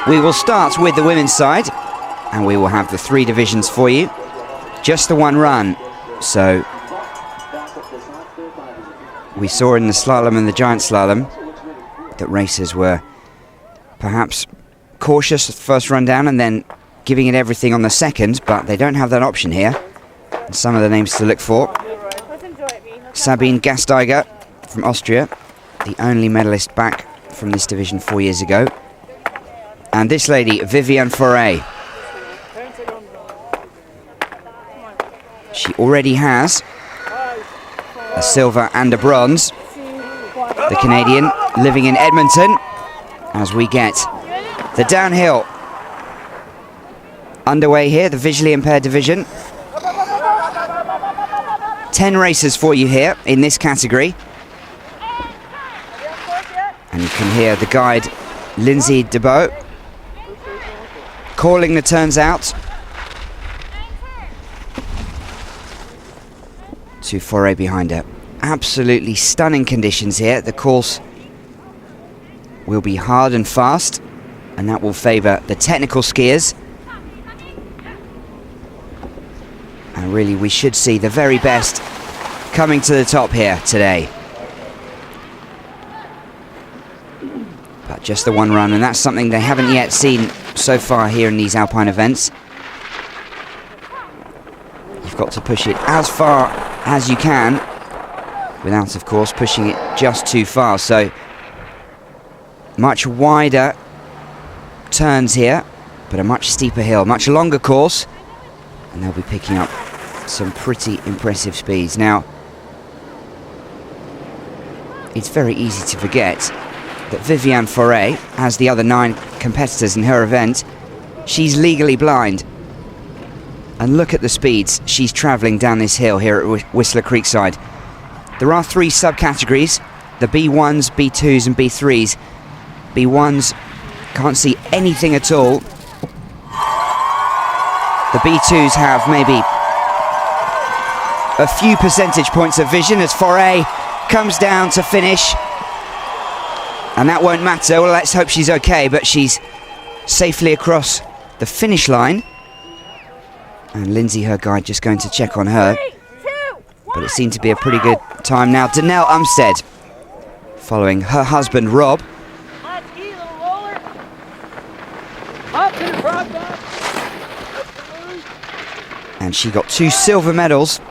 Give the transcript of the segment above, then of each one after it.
We will start with the women's side, and we will have the 3 divisions for you. Just the one run. So we saw in the slalom and the giant slalom that racers were perhaps cautious the first run down and then giving it everything on the second, but they don't have that option here. And some of the names to look for: Sabine Gastiger from Austria, the only medalist back from this division 4 years ago. And this lady, Viviane Fay. She already has a silver and a bronze. The Canadian living in Edmonton, as we get the downhill underway here, the visually impaired division. 10 races for you here in this category. And you can hear the guide, Lindsay Debou, calling the turns out to Fay behind her. Absolutely stunning conditions here. The course will be hard and fast, and that will favour the technical skiers. And really, we should see the very best coming to the top here today. But just the one run, and that's something they haven't yet seen so far here in these alpine events. You've got to push it as far as you can, without, of course, pushing it just too far. So much wider turns here, but a much steeper hill, much longer course, and they'll be picking up some pretty impressive speeds. Now, it's very easy to forget that Viviane Forest, as the other 9 competitors in her event, she's legally blind. And look at the speeds she's travelling down this hill here at Whistler Creekside. There are 3 subcategories, the B1s, B2s and B3s. B1s can't see anything at all. The B2s have maybe a few percentage points of vision as Forest comes down to finish. And that won't matter. Well, let's hope she's okay, but she's safely across the finish line. And Lindsay, her guide, just going to check on her. 3, 2, 1, but it seemed to be a pretty good time now. Denell Umstead following her husband, Rob. And she got 2 silver medals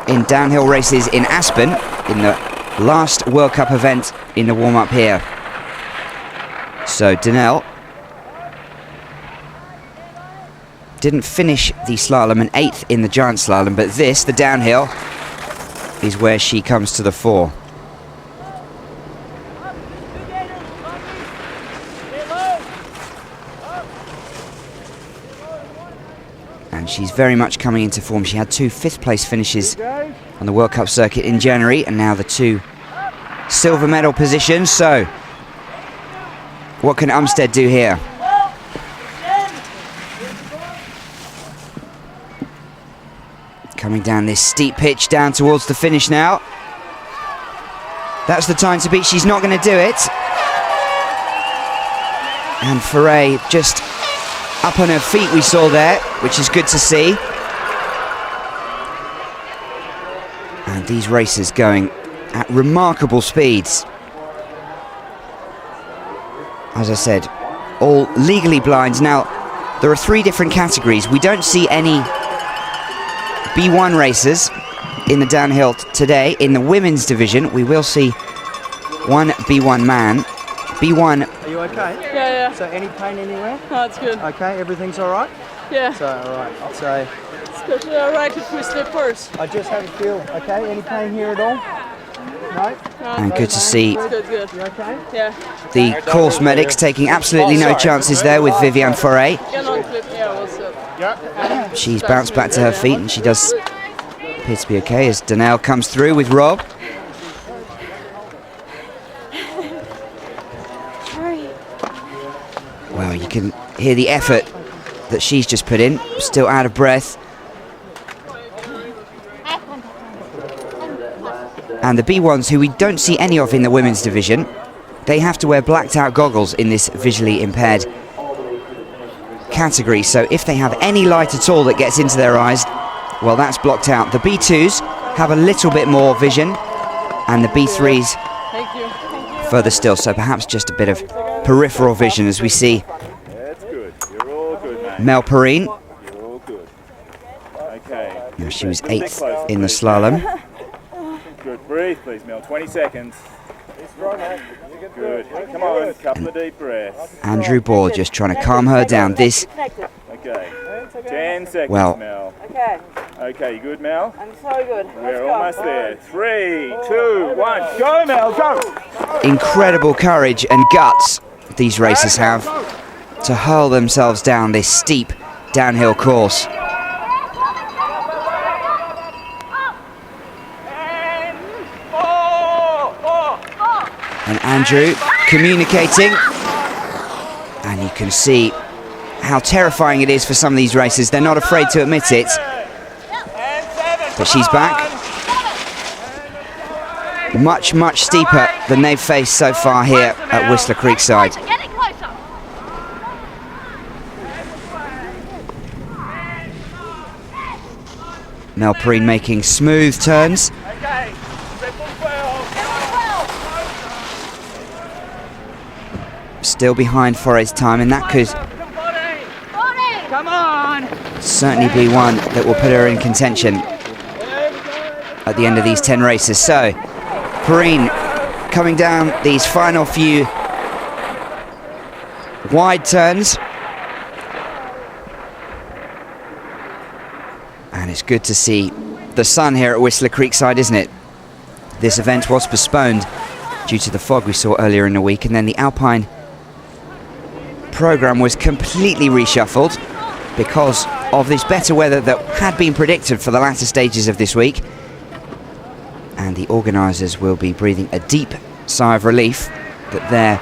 in downhill races in Aspen in the last World Cup event in the warm-up here. So Danelle didn't finish the slalom, an 8th in the giant slalom, but this, the downhill, is where she comes to the fore. And she's very much coming into form. She had 2 5th-place finishes on the World Cup circuit in January, and now the 2 silver medal positions. So, what can Umstead do here? Coming down this steep pitch down towards the finish now. That's the time to beat. She's not going to do it. And Fay just up on her feet, we saw there, which is good to see. And these racers going at remarkable speeds. As I said, all legally blind. Now, there are 3 different categories. We don't see any B1 racers in the downhill today. In the women's division, we will see 1 B1 man. B1. Are you okay? Yeah. So any pain anywhere? No, it's good. Okay, everything's all right? Yeah. So, all right. So, It's alright if we slip first. I just have a feel. Okay, any pain here at all? No? And good to see Good. You okay? Yeah. the course medics taking absolutely no chances there with Viviane Forest. She's bounced back to her feet, and she does appear to be okay as Danelle comes through with Rob. Well, you can hear the effort that she's just put in, still out of breath. And the B1s, who we don't see any of in the women's division, they have to wear blacked out goggles in this visually impaired category, so if they have any light at all that gets into their eyes, well, that's blocked out. The B2s have a little bit more vision, and the B3s further still, so perhaps just a bit of peripheral vision as we see Mel Perrine. Now, she was 8th in the slalom. Good, breathe please, Mel, 20 seconds. Good, come on, couple of deep breaths. Andrew Ball just trying to calm her down. This, Okay, 10 seconds, well, Mel. Okay. Okay, you good, Mel? I'm so good. We're almost there. 3, 2, 1, go, Mel, go! incredible courage and guts these racers have to hurl themselves down this steep downhill course. And Andrew communicating, and you can see how terrifying it is for some of these racers. They're not afraid to admit it, but she's back. Much, much steeper than they've faced so far here at Whistler Creekside. Mel Perrine making smooth turns. Still behind Forest's time, and that could certainly be one that will put her in contention at the end of these 10 races. So, Perrine coming down these final few wide turns. And it's good to see the sun here at Whistler Creekside, isn't it? This event was postponed due to the fog we saw earlier in the week, and then the Alpine program was completely reshuffled because of this better weather that had been predicted for the latter stages of this week. And the organisers will be breathing a deep sigh of relief that their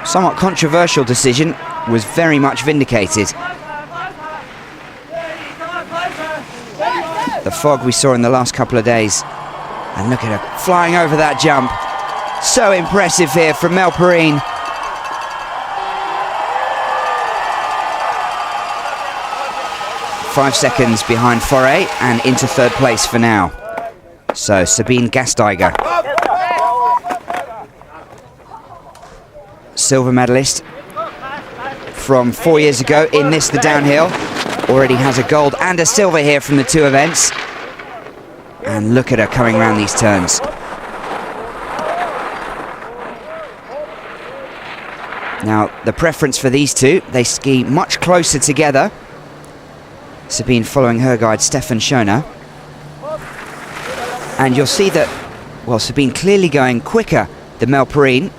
somewhat controversial decision was very much vindicated. The fog we saw in the last couple of days, and look at her flying over that jump. So impressive here from Mel Perrine. Five seconds behind Foray and into third place for now. So Sabine Gastiger, silver medalist from 4 years ago in this, the downhill, already has a gold and a silver here from the two events. And look at her coming around these turns. Now, the preference for these two, they ski much closer together. Sabine following her guide, Stefan Schoner. And you'll see that, well, Sabine clearly going quicker than Mel Perrine,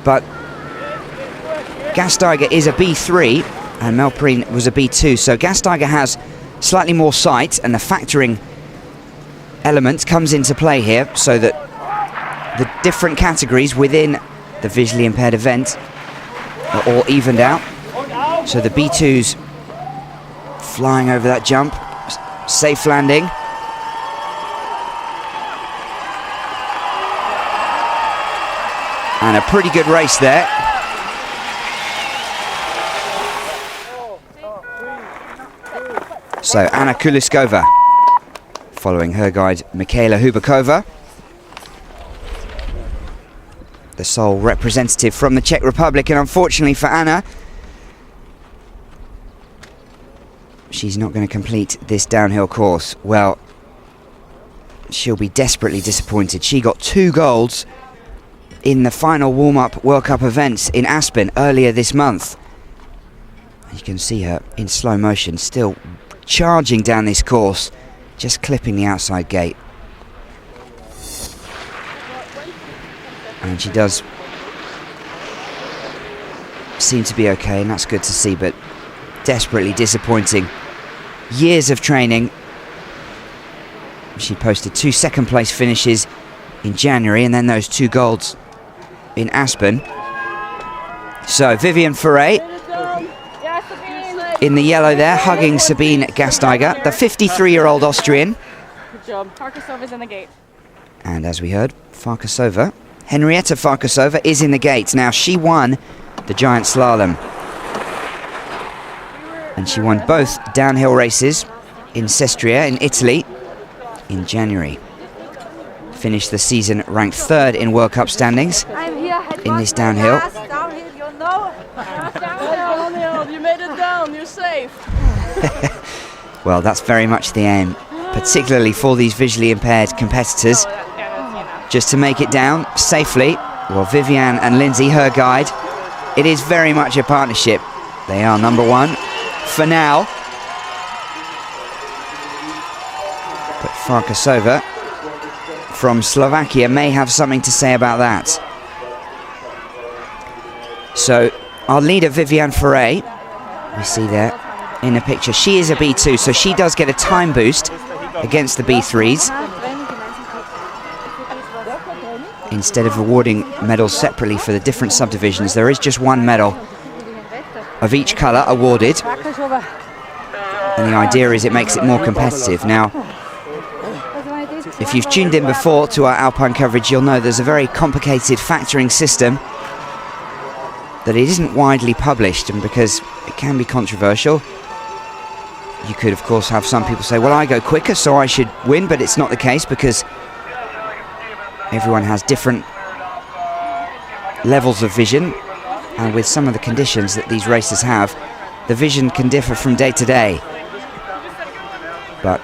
but Gastiger is a B3 and Mel Perrine was a B2, so Gastiger has slightly more sight, and the factoring element comes into play here, so that the different categories within the visually impaired event are all evened out. So the B2s flying over that jump, safe landing. And a pretty good race there. So Anna Kuliskova following her guide Michaela Hubakova, the sole representative from the Czech Republic, and unfortunately for Anna, she's not going to complete this downhill course. Well, she'll be desperately disappointed. She got 2 golds in the final warm-up World Cup events in Aspen earlier this month. You can see her in slow motion, still charging down this course, just clipping the outside gate. And she does seem to be okay, and that's good to see, but desperately disappointing. Years of training. She posted 2 second-place finishes in January, and then those 2 golds in Aspen. So Viviane Fay in the yellow there, hugging Sabine Gastiger, the 53-year-old Austrian. Good job. Farkasova's in the gate. And as we heard, Farkasova, Henrietta Farkasova, is in the gate. Now, she won the giant slalom And she won both downhill races in Sestria in Italy in January. Finished the season ranked 3rd in World Cup standings in this downhill. Downhill, you made it down, you're safe. Well, that's very much the aim, particularly for these visually impaired competitors, just to make it down safely. Well, Viviane and Lindsay, her guide, it is very much a partnership. They are number 1 for now. But Farkasova from Slovakia may have something to say about that. So our leader, Viviane Fay, we see there in the picture, she is a B2, so she does get a time boost against the B3s. Instead of awarding medals separately for the different subdivisions, there is just one medal of each colour awarded. And the idea is it makes it more competitive. Now, if you've tuned in before to our Alpine coverage, you'll know there's a very complicated factoring system that it isn't widely published, and because it can be controversial, you could of course have some people say, well, I go quicker so I should win, but it's not the case because everyone has different levels of vision, and with some of the conditions that these races have, the vision can differ from day to day. But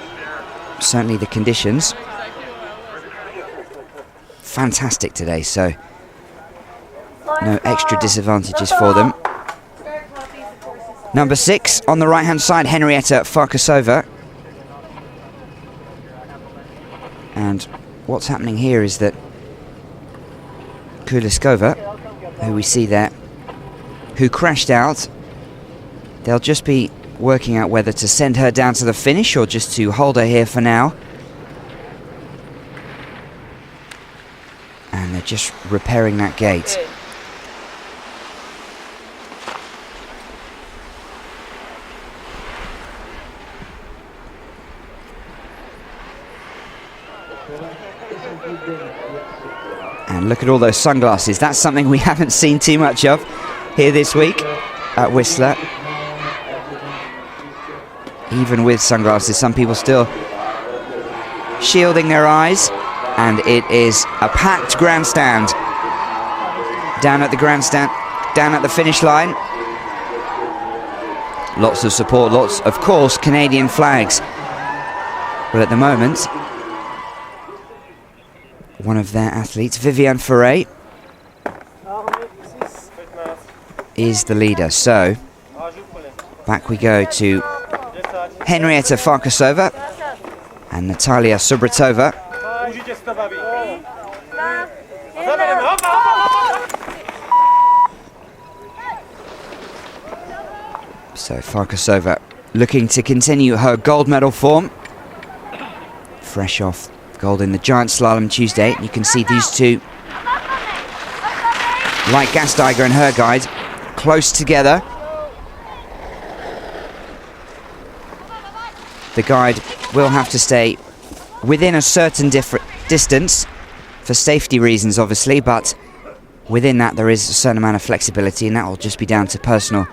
certainly the conditions fantastic today, so no extra disadvantages for them. Number 6 on the right hand side, Henrietta Farkasova. And what's happening here is that Kulova, who we see there, who crashed out, they'll just be working out whether to send her down to the finish or just to hold her here for now. And they're just repairing that gate. And look at all those sunglasses. That's something we haven't seen too much of here this week at Whistler. Even with sunglasses, some people still shielding their eyes. And it is a packed grandstand. Down at the grandstand, down at the finish line. Lots of support, lots, of course, Canadian flags. But at the moment, one of their athletes, Viviane Fay, is the leader. So, back we go to Henrietta Farkasova and Natalia Subrtova. So Farkasova looking to continue her gold medal form. Fresh off gold in the giant slalom Tuesday. You can see these two, like Gastiger and her guide, close together. The guide will have to stay within a certain distance for safety reasons, obviously, but within that there is a certain amount of flexibility, and that will just be down to personal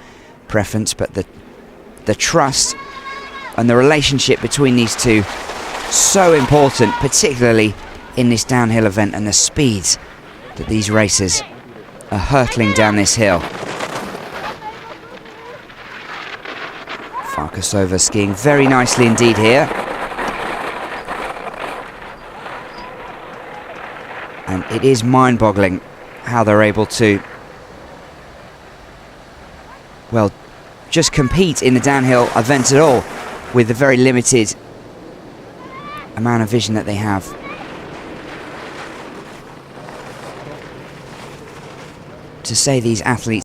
preference. But the trust and the relationship between these two, so important, particularly in this downhill event, and the speeds that these racers are hurtling down this hill. Farkasova skiing very nicely indeed here. And it is mind-boggling how they're able to, well, just compete in the downhill event at all with the very limited amount of vision that they have. To say these athletes